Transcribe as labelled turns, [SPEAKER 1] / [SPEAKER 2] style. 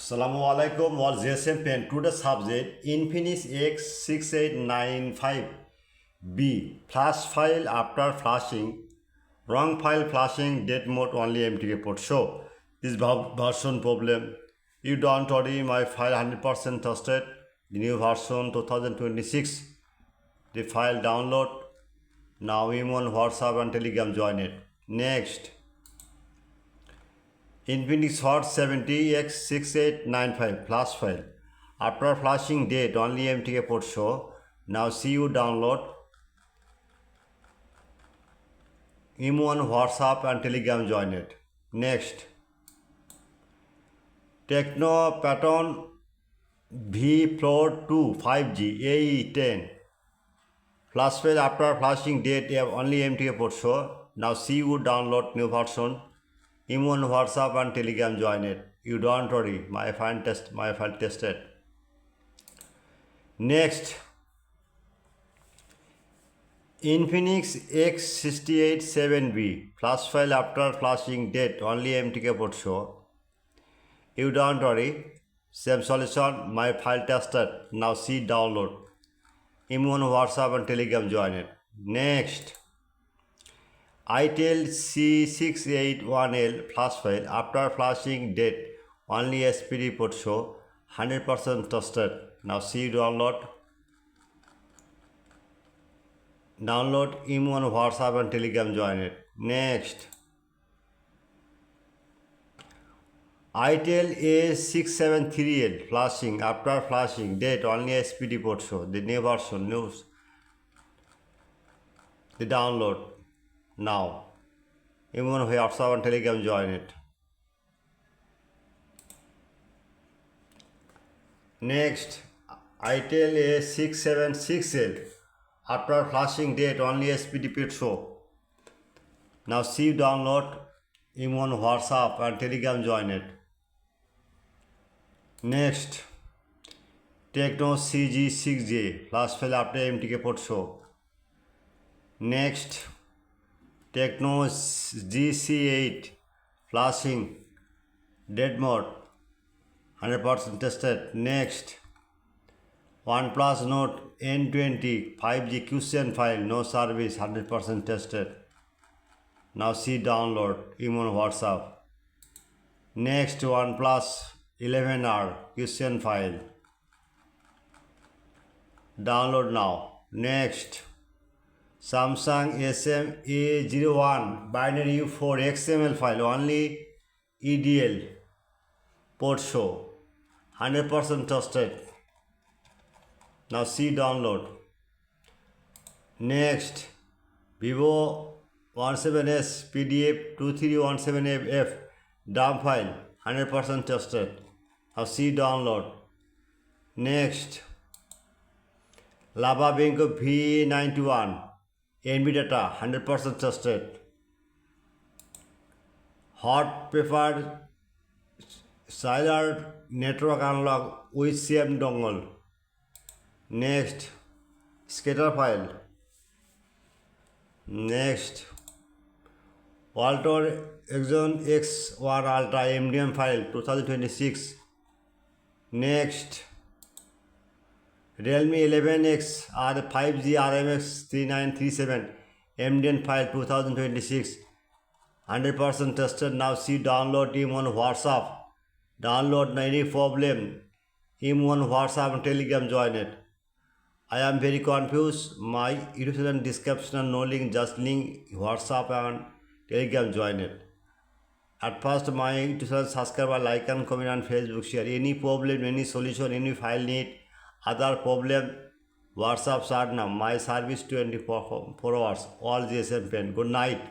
[SPEAKER 1] Assalamu alaikum or GSM pen. Today's subject Infinix X6895B. Flash file after flashing. Wrong file flashing. Date mode only empty report. Show this version problem. You don't worry, my file 100% trusted. The new version 2026. The file download. Now I'm on WhatsApp and Telegram join it. Next. Infinix Hot 70X6895 flash file. After flashing date only empty report show. Now see you download. Imo on WhatsApp and Telegram join it. Next. Techno Pattern V Floor 2 5G AE10 flash file after flashing date only empty report show. Now see you download new version. Imo on WhatsApp and Telegram join it. You don't worry, my file tested. Next, Infinix X687B flash file after flashing date only empty report show. You don't worry, same solution, my file tested. Now see download. Imo on WhatsApp and Telegram join it. Next. ITEL C681L flash file after flashing date only SP report show 100% trusted. Now see download. Download Imo on WhatsApp and Telegram join it. Next. ITEL A673L flashing after flashing date only SP report show. The new version news. The download. Now, Imo on WhatsApp and Telegram join it. Next, ITEL A676L after flashing date only SP repeat show. Now see download. Imo on WhatsApp and Telegram join it. Next, Techno CG6J flash file after empty report show. Next, Techno GC8 flashing dead mode 100% tested. Next, OnePlus Note N20 5G QCN file no service 100% tested. Now see download Imo on WhatsApp. Next, OnePlus 11R QCN file download now. Next, Samsung SM-A01 binary U4 XML file only EDL port show 100% trusted. Now see download. Next, Vivo 17S PDF 2317F dump file 100% trusted. Now see download. Next, Lava Bingo V91 NB data 100% trusted. Hot Pepper Cellular network unlock with CM dongle. Next, scatter file. Next, Walton XANON X1 Ultra MDM file 2026. Next, Realme 11X R5G RMX 3937 MDM file 2026 100% tested. Now see download Imo on WhatsApp. Download any problem. Imo on WhatsApp and Telegram join it. I am very confused. My YouTube channel description no link, just link WhatsApp and Telegram join it. At first my YouTube channel subscribe, like and comment on Facebook share. Any problem, any solution, any file need, other problem, WhatsApp chat now. My service 24 hours. All GSM pen. Good night.